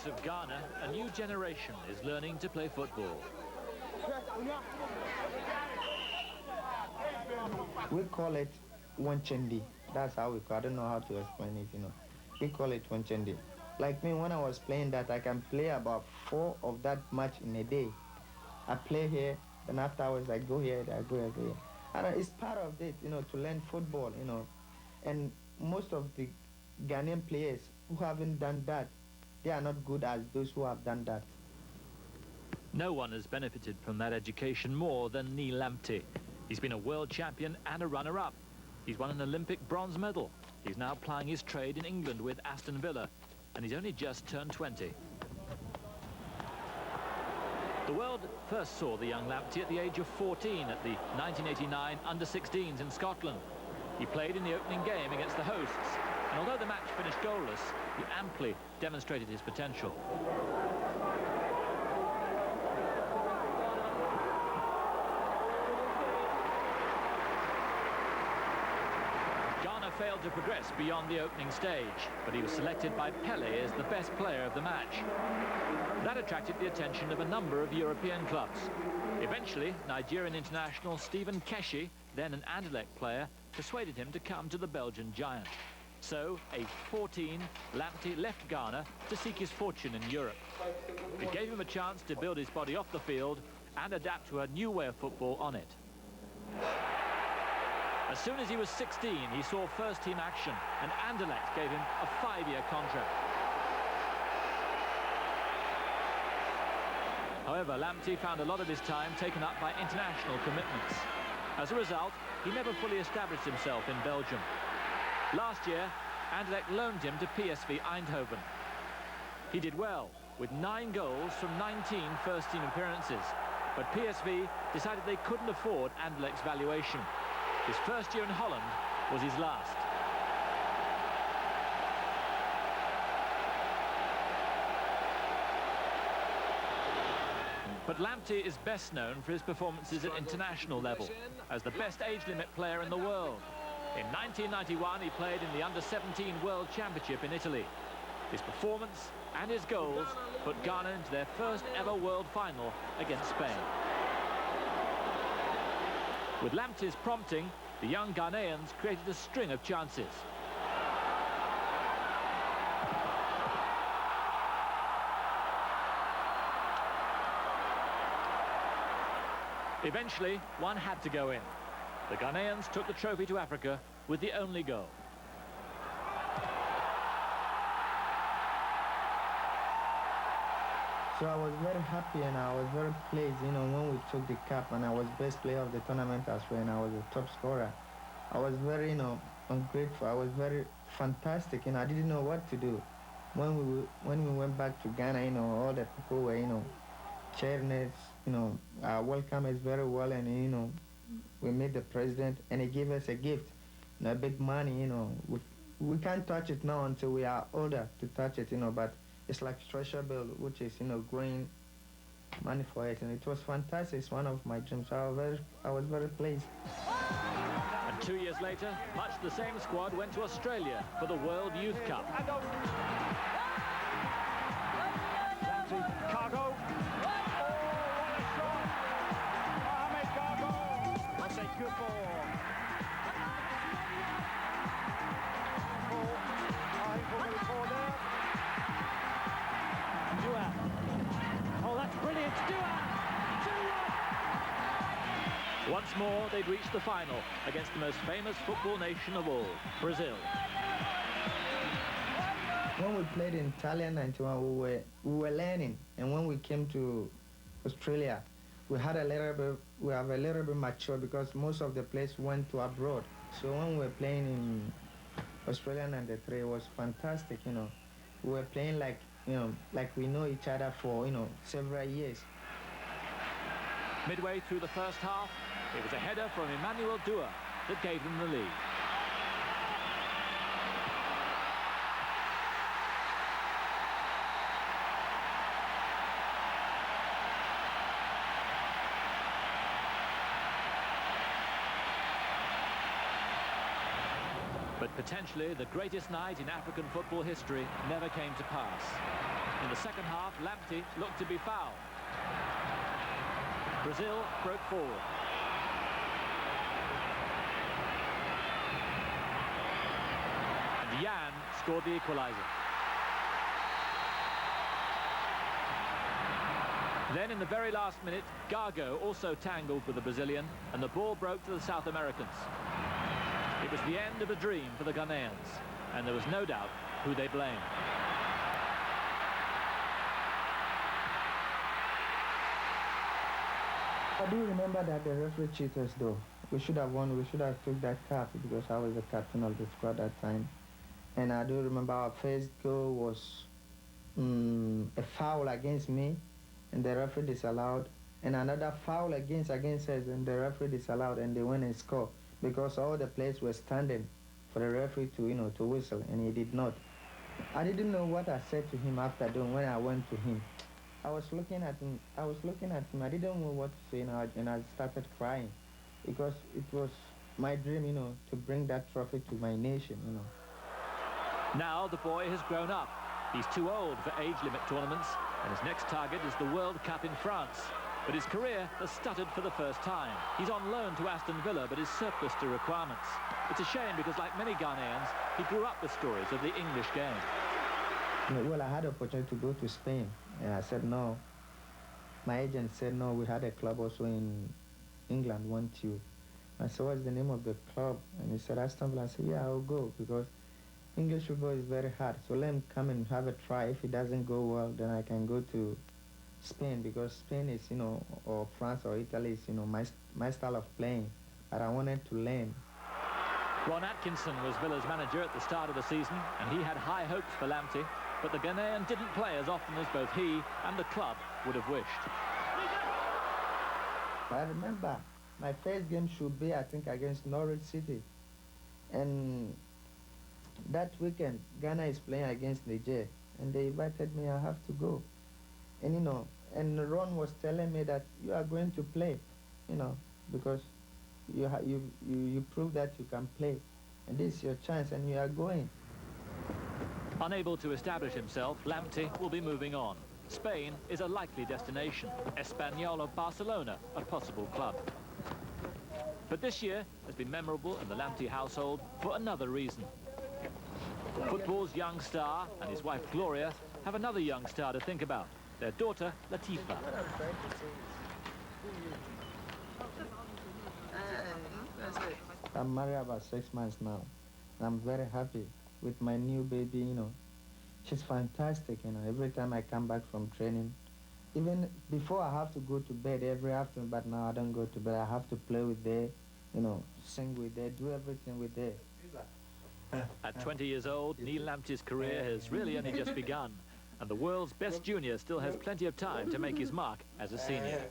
streets of Ghana, a new generation is learning to play football. We call it Wanchendi. That's how we call it. I don't know how to explain it, you know. We call it Wanchendi. Like me, when I was playing that, I can play about 4 of that match in a day. I play here, then afterwards I go here, I go here. And it's part of it, you know, to learn football, you know. And most of the Ghanaian players who haven't done that, they are not good as those who have done that. No one has benefited from that education more than Nii Lamptey. He's been a world champion and a runner-up. He's won an Olympic bronze medal. He's now plying his trade in England with Aston Villa, and he's only just turned 20. The world first saw the young Lamptey at the age of 14 at the 1989 Under-16s in Scotland. He played in the opening game against the hosts, and although the match finished goalless, he amply demonstrated his potential. Ghana failed to progress beyond the opening stage, but he was selected by Pelé as the best player of the match. That attracted the attention of a number of European clubs. Eventually, Nigerian international Stephen Keshi, then an Anderlecht player, persuaded him to come to the Belgian giant. So, aged 14, Lamptey left Ghana to seek his fortune in Europe. It gave him a chance to build his body off the field and adapt to a new way of football on it. As soon as he was 16, he saw first-team action, and Anderlecht gave him a 5-year contract. However, Lamptey found a lot of his time taken up by international commitments. As a result, he never fully established himself in Belgium. Last year, Anderlecht loaned him to PSV Eindhoven. He did well, with 9 goals from 19 first-team appearances, but PSV decided they couldn't afford Anderlecht's valuation. His first year in Holland was his last. But Lamptey is best known for his performances at international level as the best age limit player in the world. In 1991, he played in the Under-17 World Championship in Italy. His performance and his goals put Ghana into their first ever world final against Spain. With Lamptey's prompting, the young Ghanaians created a string of chances. Eventually, one had to go in. The Ghanaians took the trophy to Africa with the only goal. So I was very happy and I was very pleased, you know, when we took the cup, and I was best player of the tournament as well, and I was a top scorer. I was very, you know, ungrateful. I was very fantastic, and I didn't know what to do. When we went back to Ghana, you know, all the people were, you know, cheering us, you know, welcome us very well, and, you know, we met the president, and he gave us a gift, you know, big money, you know. We can't touch it now until we are older to touch it, you know, but it's like treasure bill, which is, you know, growing money for it, and it was fantastic. It's one of my dreams. So I was very pleased. And 2 years later, much the same squad went to Australia for the World Youth Cup. Cargo. Oh, what a shot! Mohamed Cargo. That's a good ball. Oh, that's brilliant. Once more, they'd reached the final against the most famous football nation of all, Brazil. When we played in Italian 91, we were learning, and when we came to Australia, we have a little bit mature because most of the players went to abroad. So when we were playing in Australia 93, it was fantastic, you know. We were playing like, you know, like we know each other for, you know, several years. Midway through the first half, it was a header from Emmanuel Dua that gave them the lead. But potentially the greatest night in African football history never came to pass. In the second half, Lamptey looked to be fouled. Brazil broke forward. And Jan scored the equaliser. Then in the very last minute, Gago also tangled with the Brazilian, and the ball broke to the South Americans. It was the end of a dream for the Ghanaians, and there was no doubt who they blamed. I do remember that the referee cheated though. We should have won, we should have took that cap because I was the captain of the squad that time. And I do remember our first goal was a foul against me, and the referee disallowed. And another foul against us, and the referee disallowed, and they went and scored because all the players were standing for the referee to, to whistle, and he did not. I didn't know what I said to him after doing when I went to him. I was looking at him. I didn't know what to say, and I started crying because it was my dream, to bring that trophy to my nation, Now the boy has grown up. He's too old for age limit tournaments, and his next target is the World Cup in France. But his career has stuttered for the first time. He's on loan to Aston Villa, but is surplus to requirements. It's a shame because, like many Ghanaians, he grew up with stories of the English game. Well, I had the opportunity to go to Spain, and I said no. My agent said no, we had a club also in England, want you. I said, what's the name of the club? And he said, Aston Villa. I said, yeah, I'll go because English football is very hard. So let him come and have a try. If it doesn't go well, then I can go to Spain because Spain is, or France or Italy is, my style of playing. But I wanted to learn. Ron Atkinson was Villa's manager at the start of the season, and he had high hopes for Lamptey, but the Ghanaian didn't play as often as both he and the club would have wished. I remember my first game should be, I think, against Norwich City. And that weekend, Ghana is playing against Niger, and they invited me. I have to go. And, and Ron was telling me that you are going to play, because you prove that you can play. And this is your chance, and you are going. Unable to establish himself, Lamptey will be moving on. Spain is a likely destination. Espanyol of Barcelona, a possible club. But this year has been memorable in the Lamptey household for another reason. Football's young star and his wife Gloria have another young star to think about, their daughter Latifa. I'm married about 6 months now. I'm very happy with my new baby, She's fantastic, Every time I come back from training, even before I have to go to bed every afternoon, but now I don't go to bed. I have to play with her, sing with her, do everything with her. At 20 years old, Nii Lamptey's career has really only just begun, and the world's best junior still has plenty of time to make his mark as a senior.